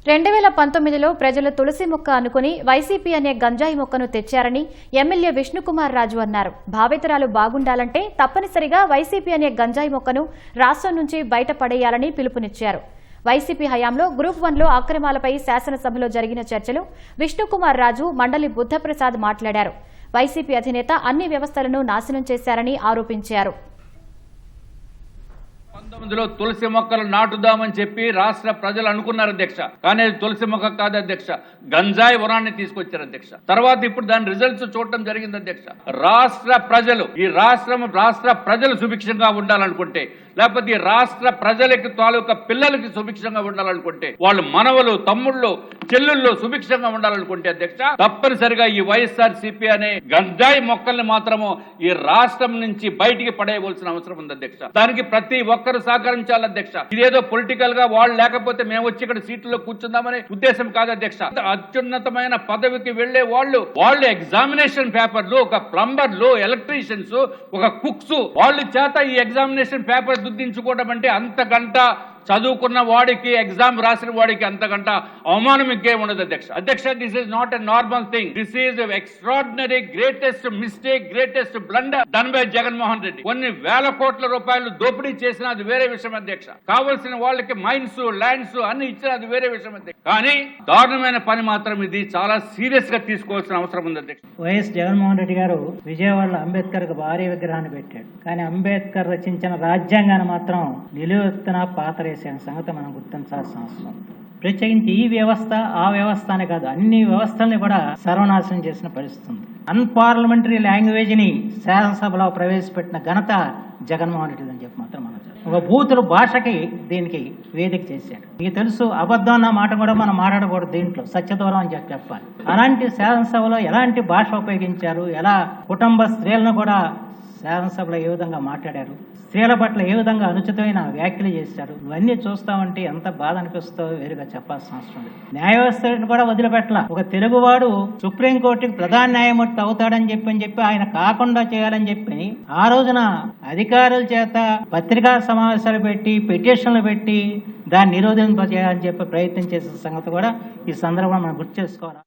2019లో ప్రజలు తులసి మొక్క అనుకుని వైసీపీ అనే గంజాయి మొక్కను తెచ్చారని ఎమ్మెల్యే విష్ణుకుమార్ రాజు అన్నారు. భావితరాలు బాగుండాలంటే తప్పనిసరిగా వైసీపీ అనే గంజాయి మొక్కను రాష్ట్రం నుంచి బయటపడేయాలని పిలుపునిచ్చారు. వైసీపీ హయాంలో గ్రూప్ 1లో అక్రమాలపై శాసనసభలో జరిగిన చర్చలో విష్ణుకుమార్ రాజు, మండలి బుద్ధప్రసాద్ మాట్లాడారు. వైసీపీ అధినేత అన్ని వ్యవస్థలను నాశనం చేశారని ఆరోపించారు. 19లో తులసి మొక్కలు నాటుదామని చెప్పి రాష్ట్ర ప్రజలు అనుకున్నారు అధ్యక్ష. కానీ అది తులసి మొక్క కాదు అధ్యక్ష, గంజాయి వనాన్ని తీసుకొచ్చారు అధ్యక్ష. తర్వాత ఇప్పుడు దాని రిజల్ట్స్ చూడటం జరిగింది అధ్యక్ష. రాష్ట్ర ప్రజలు సుభిక్షంగా ఉండాలనుకుంటే, లేకపోతే రాష్ట్ర ప్రజలకి తాలూకా పిల్లలకి సుభిక్షంగా ఉండాలనుకుంటే, వాళ్ళు మనవలు, తమ్ముళ్ళు, చెల్లుళ్ళు సుభిక్షంగా ఉండాలనుకుంటే అధ్యక్ష, తప్పనిసరిగా ఈ వైఎస్ఆర్సీపీ అనే గంజాయి మొక్కల్ని మాత్రము ఈ రాష్ట్రం నుంచి బయటికి పడేయవలసిన అవసరం ఉంది అధ్యక్ష. దానికి ప్రతి ఒక్కరు సహకరించాలి అధ్యక్ష. ఇదేదో పొలిటికల్ గా వాళ్ళు లేకపోతే మేము వచ్చి ఇక్కడ సీట్లలో కూర్చుందామనే ఉద్దేశం కాదు అధ్యక్ష. అత్యున్నతమైన పదవికి వెళ్లే వాళ్ళు ఎగ్జామినేషన్ పేపర్లు, ఒక ప్లంబర్లు, ఎలక్ట్రీషియన్స్, ఒక కుక్స్, వాళ్ళ చేత ఈ ఎగ్జామినేషన్ పేపర్ దిద్దించుకోవడం అంటే అంతకంట చదువుకున్న వాడికి, ఎగ్జామ్ రాసిన వాడికి అంతకంట అవమానం ఇంకే ఉండదు అధ్యక్ష. This is not a normal thing. This is extraordinary greatest mistake, greatest blunder done by Jaganmohan Reddy. కొన్ని వేల కోట్ల రూపాయలు దోపిడీ చేసిన అది వేరే విషయం అధ్యక్ష. కావలసిన వాళ్ళకి మైన్స్, ల్యాండ్స్ అన్ని ఇచ్చిన అది వేరే విషయం అధ్యక్ష. కానీ దారుణమైన పని మాత్రం ఇది చాలా సీరియస్ గా తీసుకోవాల్సిన అవసరం ఉంది అధ్యక్ష. వైఎస్ జగన్మోహన్ రెడ్డి గారు విజయవాడలో అంబేద్కర్ కు భారీ విగ్రహాన్ని పెట్టాడు. కానీ అంబేద్కర్ రచించిన రాజ్యాంగాన్ని మాత్రం నిలువెత్తున పాతరేసిన సంగతి మనం గుర్తించాల్సిన అవసరం. ప్రత్యేకించి ఈ వ్యవస్థ, ఆ వ్యవస్థ అనే కాదు, అన్ని వ్యవస్థల్ని కూడా సర్వనాశనం చేసిన పరిస్థితి. అన్పార్లమెంటరీ లాంగ్వేజ్ ని శాసనసభలో ప్రవేశపెట్టిన ఘనత జగన్మోహన్ రెడ్డి అని చెప్పి మాత్రం మనం ఒక బూతుల భాషకి దీనికి వేదిక చేశాడు. మీకు తెలుసు, అబద్ధం అన్న మాట కూడా మనం మాట్లాడకూడదు, దీంట్లో సత్యదూరం అని చెప్పాలి. అలాంటి శాసనసభలో ఎలాంటి భాష ఉపయోగించారు, ఎలా కుటుంబ స్త్రీలను కూడా శాసనసభలో ఏ విధంగా మాట్లాడారు, స్త్రీల పట్ల ఏ విధంగా అనుచితమైన వ్యాఖ్యలు చేశారు, ఇవన్నీ చూస్తామంటే ఎంత బాధ అనిపిస్తుందో వేరుగా చెప్పాల్సిన అవసరం లేదు. న్యాయ వ్యవస్థను కూడా వదిలిపెట్టల. ఒక తెలుగువాడు సుప్రీంకోర్టుకి ప్రధాన న్యాయమూర్తి అవుతాడని చెప్పి ఆయన కాకుండా చేయాలని చెప్పి ఆ రోజున అధికారుల చేత పత్రికా సమావేశాలు పెట్టి, పిటిషన్లు పెట్టి దాన్ని నిరోధింపజేయాలని చెప్పి ప్రయత్నం చేసే సంగతి కూడా ఈ సందర్భంలో మనం గుర్తు చేసుకోవాలి.